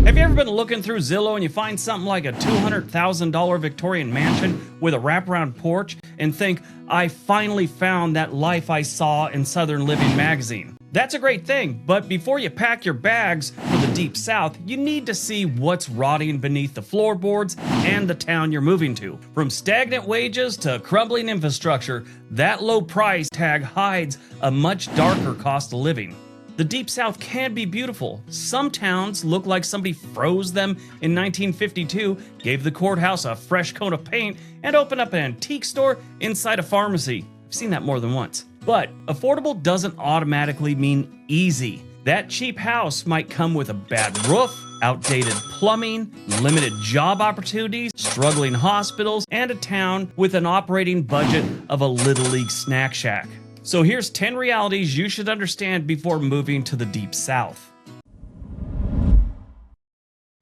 Have you ever been looking through Zillow and you find something like a $200,000 Victorian mansion with a wraparound porch and think, I finally found that life I saw in Southern Living magazine? That's a great thing, but before you pack your bags for the Deep South, you need to see what's rotting beneath the floorboards and the town you're moving to. From stagnant wages to crumbling infrastructure, that low price tag hides a much darker cost of living. The Deep South can be beautiful. Some towns look like somebody froze them in 1952, gave the courthouse a fresh coat of paint, and opened up an antique store inside a pharmacy. I've seen that more than once. But affordable doesn't automatically mean easy. That cheap house might come with a bad roof, outdated plumbing, limited job opportunities, struggling hospitals, and a town with an operating budget of a Little League snack shack. So here's 10 realities you should understand before moving to the Deep South.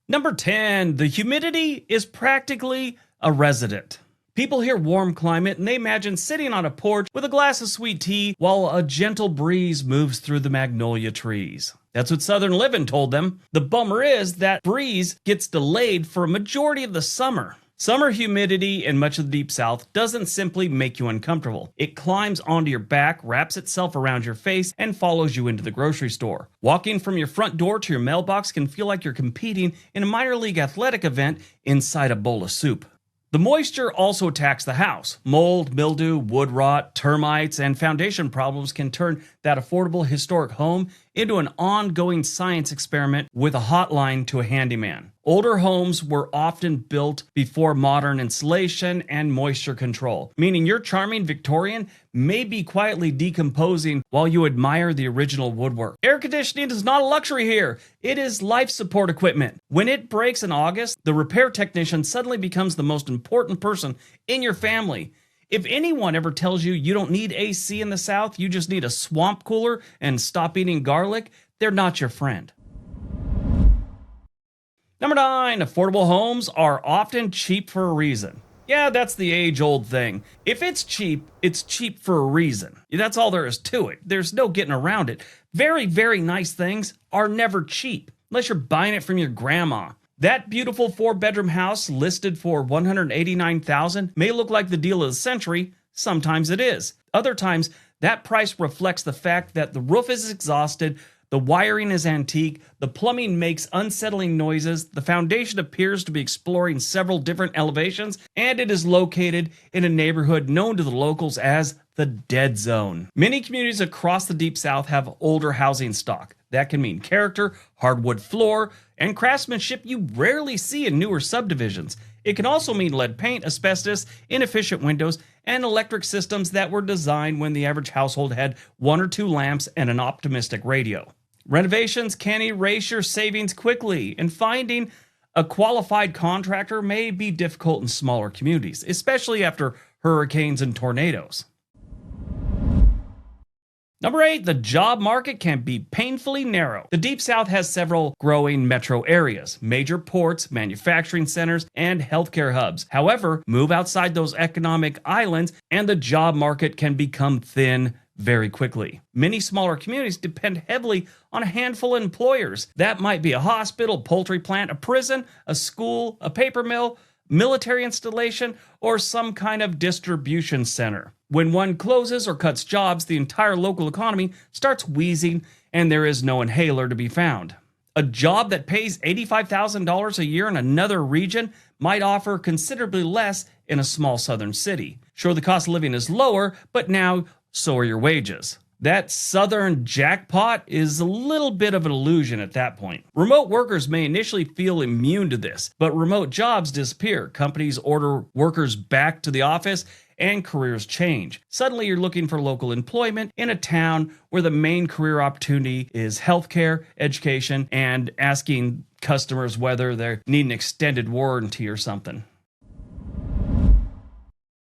Number 10, the humidity is practically a resident. People hear warm climate and they imagine sitting on a porch with a glass of sweet tea while a gentle breeze moves through the magnolia trees. That's what Southern Living told them. The bummer is that breeze gets delayed for a majority of the summer. Summer humidity in much of the Deep South doesn't simply make you uncomfortable. It climbs onto your back, wraps itself around your face, and follows you into the grocery store. Walking from your front door to your mailbox can feel like you're competing in a minor league athletic event inside a bowl of soup. The moisture also attacks the house. Mold, mildew, wood rot, termites, and foundation problems can turn that affordable historic home into an ongoing science experiment with a hotline to a handyman. Older homes were often built before modern insulation and moisture control, meaning your charming Victorian may be quietly decomposing while you admire the original woodwork. Air conditioning is not a luxury here. It is life support equipment. When it breaks in August, the repair technician suddenly becomes the most important person in your family. If anyone ever tells you you don't need AC in the South, you just need a swamp cooler and stop eating garlic, they're not your friend. Number 9, affordable homes are often cheap for a reason. Yeah, that's the age-old thing. If it's cheap for a reason. That's all there is to it. There's no getting around it. Very, very nice things are never cheap, unless you're buying it from your grandma. That beautiful 4-bedroom house listed for $189,000 may look like the deal of the century. Sometimes it is. Other times, that price reflects the fact that the roof is exhausted, the wiring is antique, the plumbing makes unsettling noises, the foundation appears to be exploring several different elevations, and it is located in a neighborhood known to the locals as the Dead Zone. Many communities across the Deep South have older housing stock. That can mean character, hardwood floor, and craftsmanship you rarely see in newer subdivisions. It can also mean lead paint, asbestos, inefficient windows, and electric systems that were designed when the average household had 1 or 2 lamps and an optimistic radio. Renovations can erase your savings quickly, and finding a qualified contractor may be difficult in smaller communities, especially after hurricanes and tornadoes. Number 8, the job market can be painfully narrow. The Deep South has several growing metro areas, major ports, manufacturing centers, and healthcare hubs. However, move outside those economic islands and the job market can become thin very quickly. Many smaller communities depend heavily on a handful of employers. That might be a hospital, poultry plant, a prison, a school, a paper mill, military installation, or some kind of distribution center. When one closes or cuts jobs, the entire local economy starts wheezing and there is no inhaler to be found. A job that pays $85,000 a year in another region might offer considerably less in a small southern city. Sure, the cost of living is lower, but now so are your wages. That southern jackpot is a little bit of an illusion at that point. Remote workers may initially feel immune to this, but remote jobs disappear. Companies order workers back to the office and careers change. Suddenly you're looking for local employment in a town where the main career opportunity is healthcare, education, and asking customers whether they need an extended warranty or something.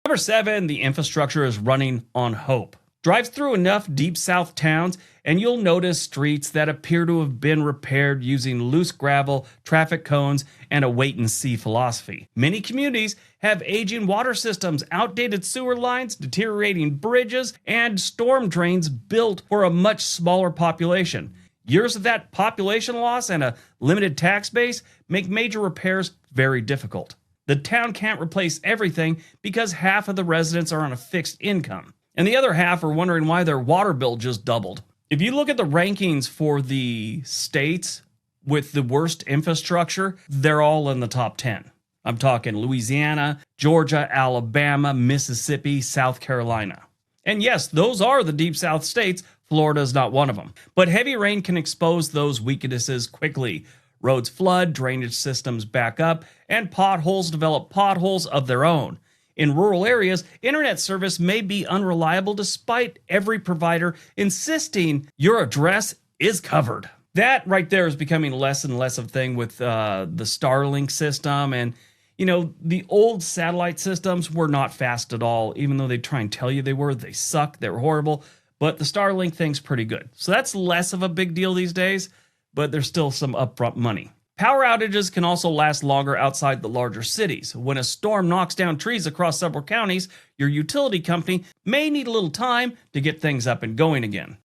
Number 7, the infrastructure is running on hope. Drive through enough Deep South towns and you'll notice streets that appear to have been repaired using loose gravel, traffic cones, and a wait-and-see philosophy. Many communities have aging water systems, outdated sewer lines, deteriorating bridges, and storm drains built for a much smaller population. Years of that population loss and a limited tax base make major repairs very difficult. The town can't replace everything because half of the residents are on a fixed income, and the other half are wondering why their water bill just doubled. If you look at the rankings for the states with the worst infrastructure, they're all in the top 10. I'm talking Louisiana, Georgia, Alabama, Mississippi, South Carolina. And yes, those are the Deep South states. Florida is not one of them. But heavy rain can expose those weaknesses quickly. Roads flood, drainage systems back up, and potholes develop potholes of their own. In rural areas, internet service may be unreliable despite every provider insisting your address is covered. That right there is becoming less and less of a thing with the Starlink system. And, the old satellite systems were not fast at all. Even though they try and tell you they were, they suck, they were horrible. But the Starlink thing's pretty good. So that's less of a big deal these days, but there's still some upfront money. Power outages can also last longer outside the larger cities. When a storm knocks down trees across several counties, your utility company may need a little time to get things up and going again.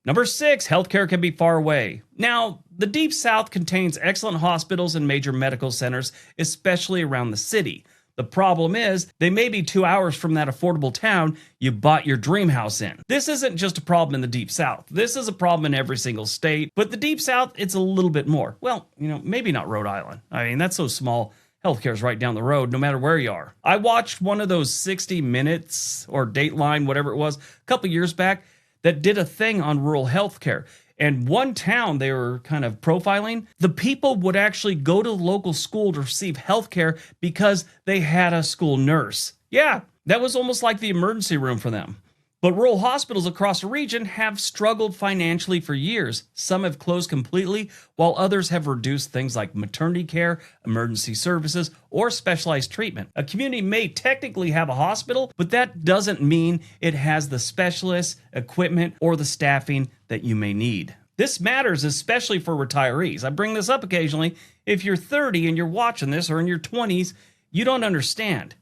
Number 6, healthcare can be far away. Now, the Deep South contains excellent hospitals and major medical centers, especially around the city. The problem is, they may be 2 hours from that affordable town you bought your dream house in. This isn't just a problem in the Deep South. This is a problem in every single state, but the Deep South, it's a little bit more. Well, maybe not Rhode Island. I mean, that's so small. Healthcare's right down the road, no matter where you are. I watched one of those 60 Minutes or Dateline, whatever it was, a couple years back that did a thing on rural healthcare. And one town they were kind of profiling, the people would actually go to the local school to receive health care because they had a school nurse. Yeah, that was almost like the emergency room for them. But rural hospitals across the region have struggled financially for years. Some have closed completely, while others have reduced things like maternity care, emergency services, or specialized treatment. A community may technically have a hospital, but that doesn't mean it has the specialists, equipment, or the staffing that you may need. This matters especially for retirees. I bring this up occasionally. If you're 30 and you're watching this, or in your 20s, you don't understand.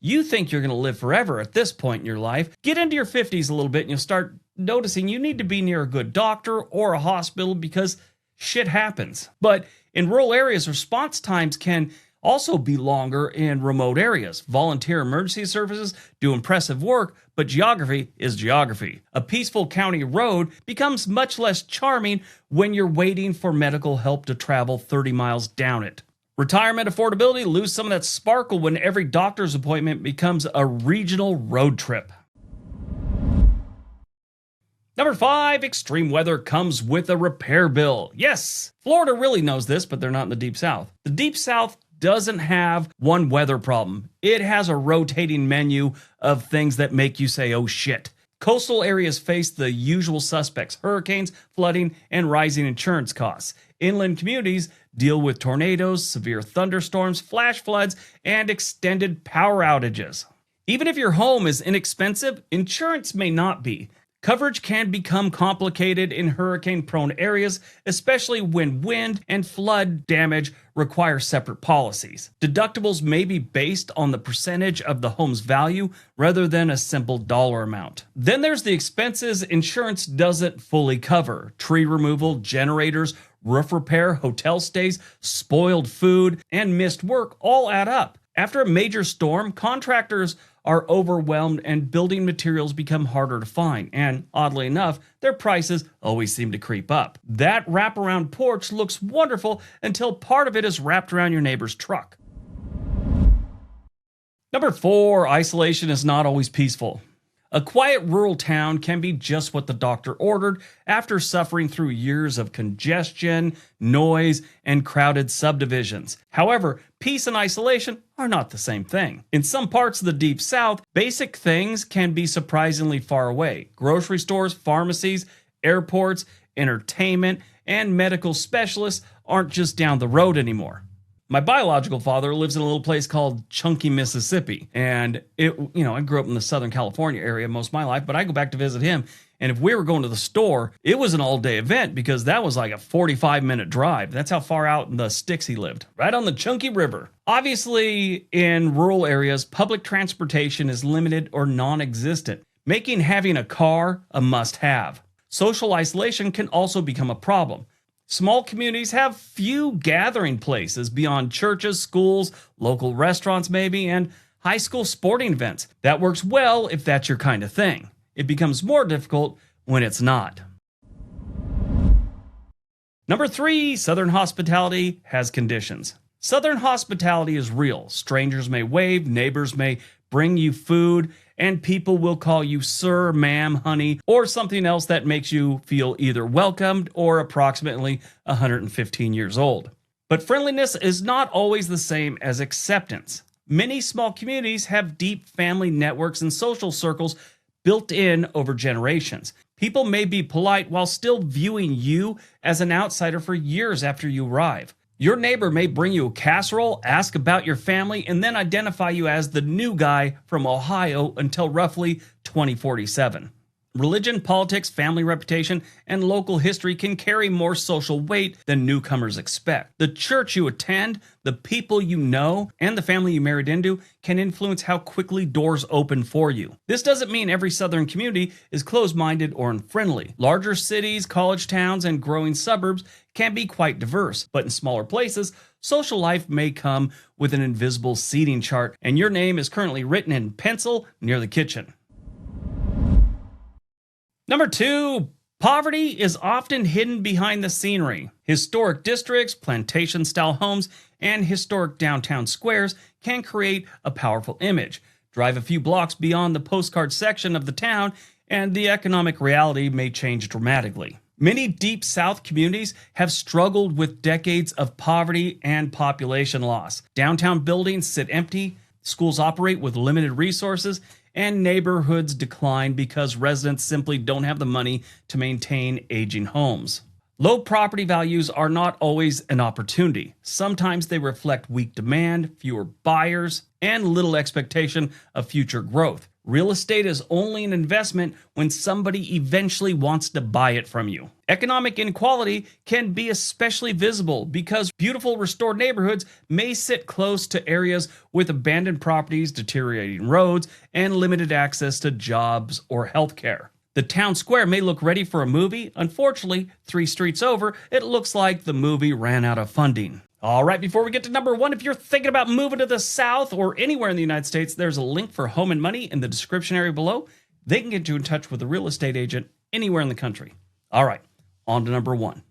You think you're going to live forever at this point in your life. Get into your 50s a little bit and you'll start noticing you need to be near a good doctor or a hospital because shit happens. But in rural areas, response times can also be longer in remote areas. Volunteer emergency services do impressive work, but geography is geography. A peaceful county road becomes much less charming when you're waiting for medical help to travel 30 miles down it. Retirement affordability lose some of that sparkle when every doctor's appointment becomes a regional road trip. Number 5, extreme weather comes with a repair bill. Yes, Florida really knows this, but they're not in the Deep South. The Deep South doesn't have one weather problem. It has a rotating menu of things that make you say, oh shit. Coastal areas face the usual suspects: hurricanes, flooding, and rising insurance costs. Inland communities deal with tornadoes, severe thunderstorms, flash floods, and extended power outages. Even if your home is inexpensive, insurance may not be. Coverage can become complicated in hurricane-prone areas, especially when wind and flood damage require separate policies. Deductibles may be based on the percentage of the home's value rather than a simple dollar amount. Then there's the expenses insurance doesn't fully cover: tree removal, generators, roof repair, hotel stays, spoiled food, and missed work all add up. After a major storm, contractors are overwhelmed and building materials become harder to find, and oddly enough, their prices always seem to creep up. That wraparound porch looks wonderful until part of it is wrapped around your neighbor's truck. Number 4, isolation is not always peaceful. A quiet rural town can be just what the doctor ordered after suffering through years of congestion, noise, and crowded subdivisions. However, peace and isolation are not the same thing. In some parts of the Deep South, basic things can be surprisingly far away. Grocery stores, pharmacies, airports, entertainment, and medical specialists aren't just down the road anymore. My biological father lives in a little place called Chunky, Mississippi. And I grew up in the Southern California area most of my life, but I go back to visit him. And if we were going to the store, it was an all-day event because that was like a 45-minute drive. That's how far out in the sticks he lived, right on the Chunky River. Obviously, in rural areas, public transportation is limited or non-existent, making having a car a must-have. Social isolation can also become a problem. Small communities have few gathering places beyond churches, schools, local restaurants maybe, and high school sporting events. That works well if that's your kind of thing. It becomes more difficult when it's not. Number 3, Southern hospitality has conditions. Southern hospitality is real. Strangers may wave, neighbors may bring you food, and people will call you sir, ma'am, honey, or something else that makes you feel either welcomed or approximately 115 years old. But friendliness is not always the same as acceptance. Many small communities have deep family networks and social circles built in over generations. People may be polite while still viewing you as an outsider for years after you arrive. Your neighbor may bring you a casserole, ask about your family, and then identify you as the new guy from Ohio until roughly 2047. Religion, politics, family reputation, and local history can carry more social weight than newcomers expect. The church you attend, the people you know, and the family you married into can influence how quickly doors open for you. This doesn't mean every Southern community is closed-minded or unfriendly. Larger cities, college towns, and growing suburbs can be quite diverse, but in smaller places, social life may come with an invisible seating chart, and your name is currently written in pencil near the kitchen. Number 2, poverty is often hidden behind the scenery. Historic districts, plantation-style homes, and historic downtown squares can create a powerful image. Drive a few blocks beyond the postcard section of the town, and the economic reality may change dramatically. Many Deep South communities have struggled with decades of poverty and population loss. Downtown buildings sit empty, schools operate with limited resources, and neighborhoods decline because residents simply don't have the money to maintain aging homes. Low property values are not always an opportunity. Sometimes they reflect weak demand, fewer buyers, and little expectation of future growth. Real estate is only an investment when somebody eventually wants to buy it from you. Economic inequality can be especially visible because beautiful restored neighborhoods may sit close to areas with abandoned properties, deteriorating roads, and limited access to jobs or healthcare. The town square may look ready for a movie. Unfortunately, 3 streets over, it looks like the movie ran out of funding. All right, before we get to number 1, if you're thinking about moving to the South or anywhere in the United States, there's a link for Home and Money in the description area below. They can get you in touch with a real estate agent anywhere in the country. All right, on to number 1.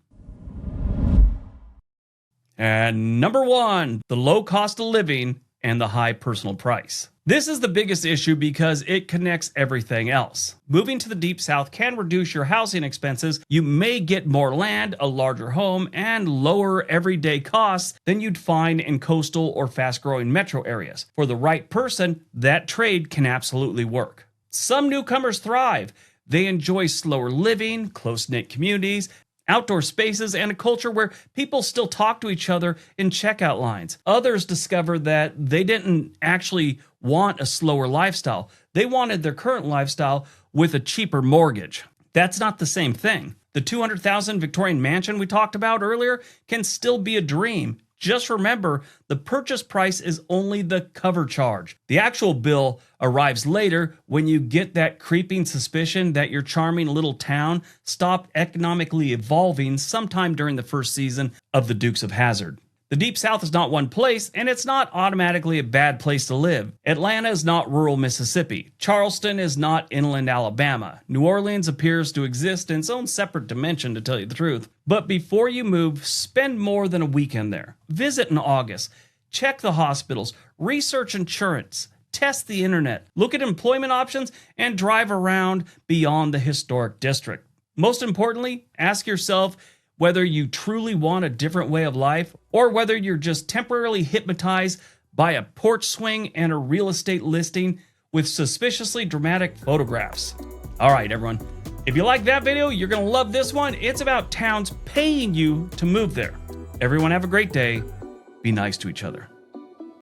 And number 1, the low cost of living and the high personal price. This is the biggest issue because it connects everything else. Moving to the Deep South can reduce your housing expenses. You may get more land, a larger home, and lower everyday costs than you'd find in coastal or fast-growing metro areas. For the right person, that trade can absolutely work. Some newcomers thrive. They enjoy slower living, close-knit communities, outdoor spaces, and a culture where people still talk to each other in checkout lines. Others discover that they didn't actually want a slower lifestyle. They wanted their current lifestyle with a cheaper mortgage. That's not the same thing. The $200,000 Victorian mansion we talked about earlier can still be a dream. Just remember, the purchase price is only the cover charge. The actual bill arrives later when you get that creeping suspicion that your charming little town stopped economically evolving sometime during the first season of The Dukes of Hazzard. The Deep South is not one place, and it's not automatically a bad place to live. Atlanta is not rural Mississippi. Charleston is not inland Alabama. New Orleans appears to exist in its own separate dimension, to tell you the truth. But before you move, spend more than a weekend there. Visit in August. Check the hospitals. Research insurance. Test the internet. Look at employment options and drive around beyond the historic district. Most importantly, ask yourself whether you truly want a different way of life or whether you're just temporarily hypnotized by a porch swing and a real estate listing with suspiciously dramatic photographs. All right, everyone. If you like that video, you're going to love this one. It's about towns paying you to move there. Everyone have a great day. Be nice to each other.